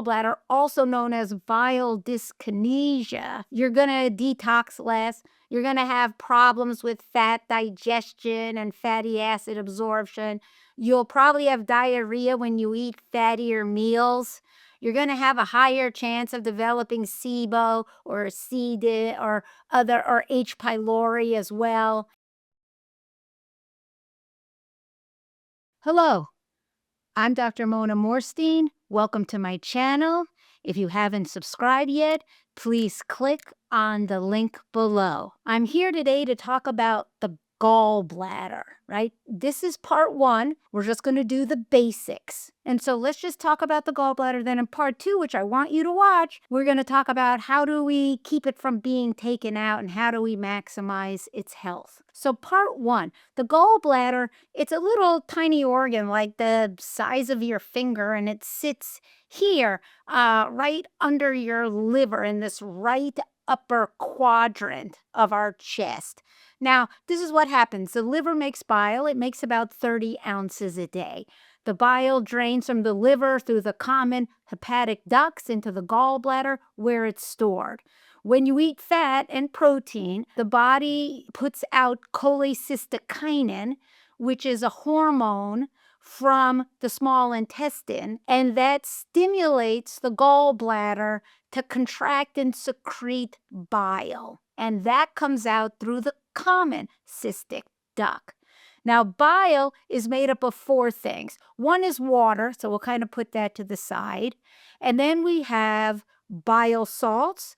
gallbladder, also known as bile dyskinesia, you're going to detox less. You're going to have problems with fat digestion and fatty acid absorption. You'll probably have diarrhea when you eat fattier meals. You're going to have a higher chance of developing SIBO or C. diff or H. pylori as well. Hello, I'm Dr. Mona Morstein. Welcome to my channel. If you haven't subscribed yet, please click on the link below. I'm here today to talk about the gallbladder, right? This is part one. We're just going to do the basics. And so let's just talk about the gallbladder. Then in part two, which I want you to watch, we're going to talk about how do we keep it from being taken out and how do we maximize its health. So part one, the gallbladder, it's a little tiny organ like the size of your finger, and it sits here right under your liver in this right upper quadrant of our chest. Now, this is what happens. The liver makes bile. It makes about 30 ounces a day. The bile drains from the liver through the common hepatic ducts into the gallbladder where it's stored. When you eat fat and protein, the body puts out cholecystokinin, which is a hormone from the small intestine, and that stimulates the gallbladder to contract and secrete bile. And that comes out through the common cystic duct. Now, bile is made up of four things. One is water, so we'll kind of put that to the side. And then we have bile salts,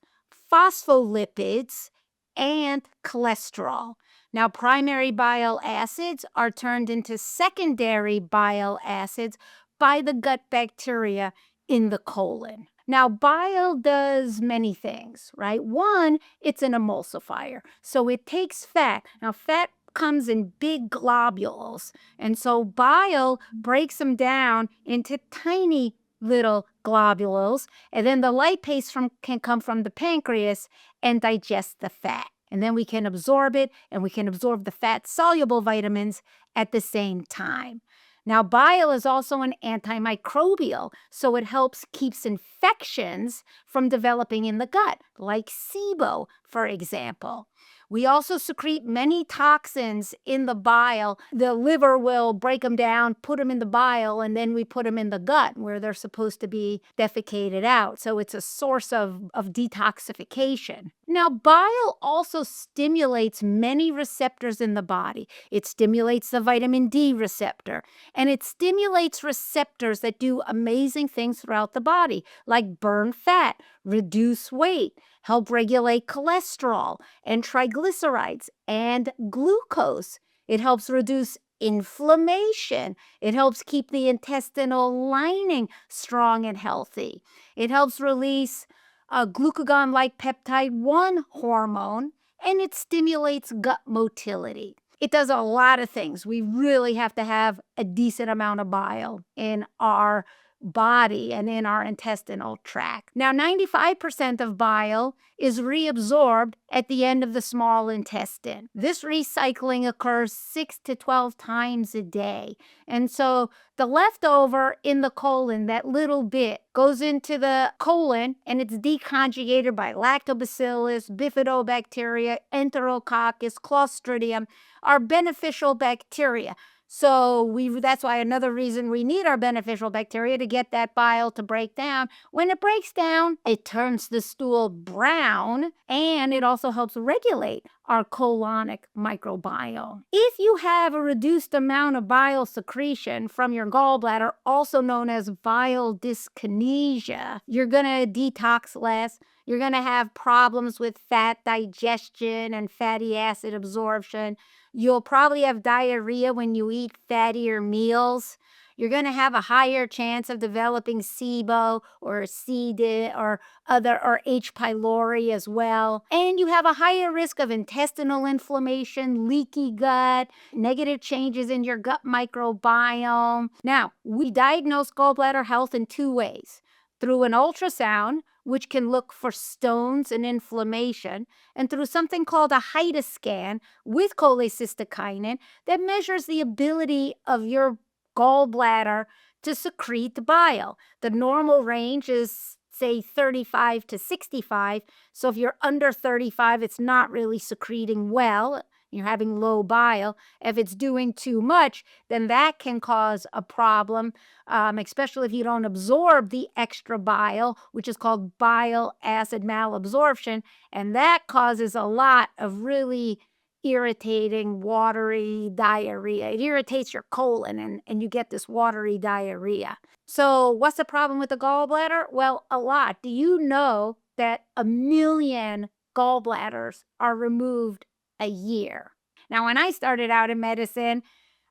phospholipids, and cholesterol. Now, primary bile acids are turned into secondary bile acids by the gut bacteria in the colon. Now, bile does many things, right? One, it's an emulsifier. So it takes fat. Now, fat comes in big globules. And so bile breaks them down into tiny little globules. And then the lipase can come from the pancreas and digest the fat. And then we can absorb it, and we can absorb the fat-soluble vitamins at the same time. Now, bile is also an antimicrobial, so it helps keeps infections from developing in the gut, like SIBO, for example. We also secrete many toxins in the bile. The liver will break them down, put them in the bile, and then we put them in the gut where they're supposed to be defecated out. So it's a source of detoxification. Now, bile also stimulates many receptors in the body. It stimulates the vitamin D receptor, and it stimulates receptors that do amazing things throughout the body, like burn fat, reduce weight, help regulate cholesterol and triglycerides and glucose. It helps reduce inflammation. It helps keep the intestinal lining strong and healthy. It helps release glucagon-like peptide 1 hormone, and it stimulates gut motility. It does a lot of things. We really have to have a decent amount of bile in our body and in our intestinal tract. Now, 95% of bile is reabsorbed at the end of the small intestine. This recycling occurs 6 to 12 times a day. And so the leftover in the colon, that little bit, goes into the colon and it's deconjugated by lactobacillus, bifidobacteria, enterococcus, clostridium, are beneficial bacteria. So that's why another reason we need our beneficial bacteria to get that bile to break down. When it breaks down, it turns the stool brown, and it also helps regulate our colonic microbiome. If you have a reduced amount of bile secretion from your gallbladder, also known as bile dyskinesia, you're going to detox less. You're going to have problems with fat digestion and fatty acid absorption. You'll probably have diarrhea when you eat fattier meals. You're going to have a higher chance of developing SIBO or C. diff or H. pylori as well. And you have a higher risk of intestinal inflammation, leaky gut, negative changes in your gut microbiome. Now, we diagnose gallbladder health in two ways: through an ultrasound, which can look for stones and inflammation, and through something called a HIDA scan with cholecystokinin that measures the ability of your gallbladder to secrete the bile. The normal range is, say, 35 to 65. So if you're under 35, it's not really secreting well. You're having low bile. If it's doing too much, then that can cause a problem, especially if you don't absorb the extra bile, which is called bile acid malabsorption. And that causes a lot of really irritating, watery diarrhea. It irritates your colon and you get this watery diarrhea. So, what's the problem with the gallbladder? Well, a lot. Do you know that 1 million gallbladders are removed a year? Now, when I started out in medicine,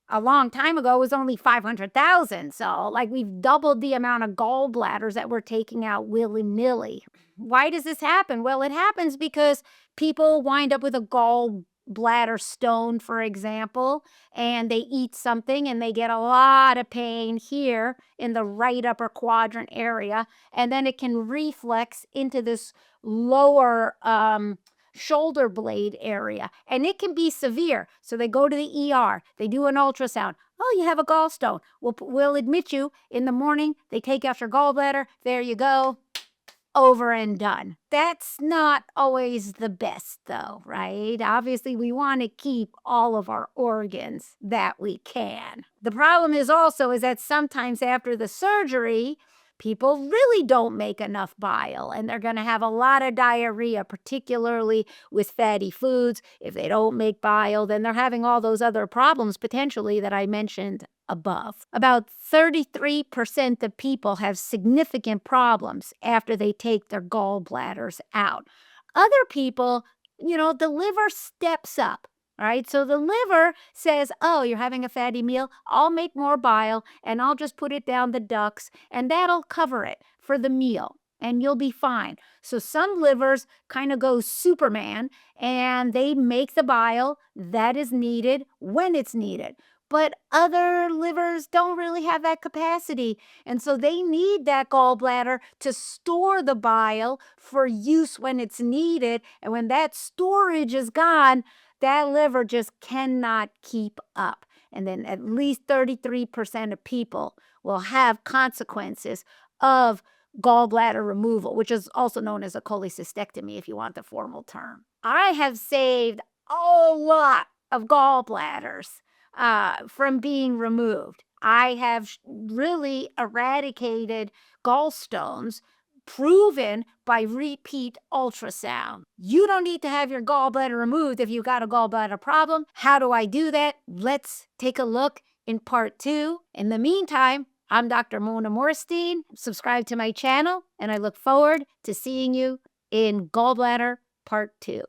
a long time ago, it was only 500,000. So, like, we've doubled the amount of gallbladders that we're taking out willy-nilly. Why does this happen? Well, it happens because people wind up with a gallbladder stone, for example, and they eat something and they get a lot of pain here in the right upper quadrant area, and then it can reflex into this lower shoulder blade area, and it can be severe. So they go to the ER, they do an ultrasound. Oh, you have a gallstone. We'll admit you in the morning. They take out your gallbladder. There you go. Over and done. That's not always the best, though, right? Obviously, we want to keep all of our organs that we can. The problem is that sometimes after the surgery, people really don't make enough bile, and they're going to have a lot of diarrhea, particularly with fatty foods. If they don't make bile, then they're having all those other problems potentially that I mentioned above. About 33% of people have significant problems after they take their gallbladders out. Other people, the liver steps up. All right, so the liver says, oh, you're having a fatty meal. I'll make more bile and I'll just put it down the ducts and that'll cover it for the meal and you'll be fine. So some livers kind of go Superman and they make the bile that is needed when it's needed. But other livers don't really have that capacity. And so they need that gallbladder to store the bile for use when it's needed. And when that storage is gone, that liver just cannot keep up. And then at least 33% of people will have consequences of gallbladder removal, which is also known as a cholecystectomy if you want the formal term. I have saved a lot of gallbladders from being removed. I have really eradicated gallstones proven by repeat ultrasound. You don't need to have your gallbladder removed if you've got a gallbladder problem. How do I do that? Let's take a look in part 2. In the meantime, I'm Dr. Mona Morstein. Subscribe to my channel, and I look forward to seeing you in Gallbladder Part 2.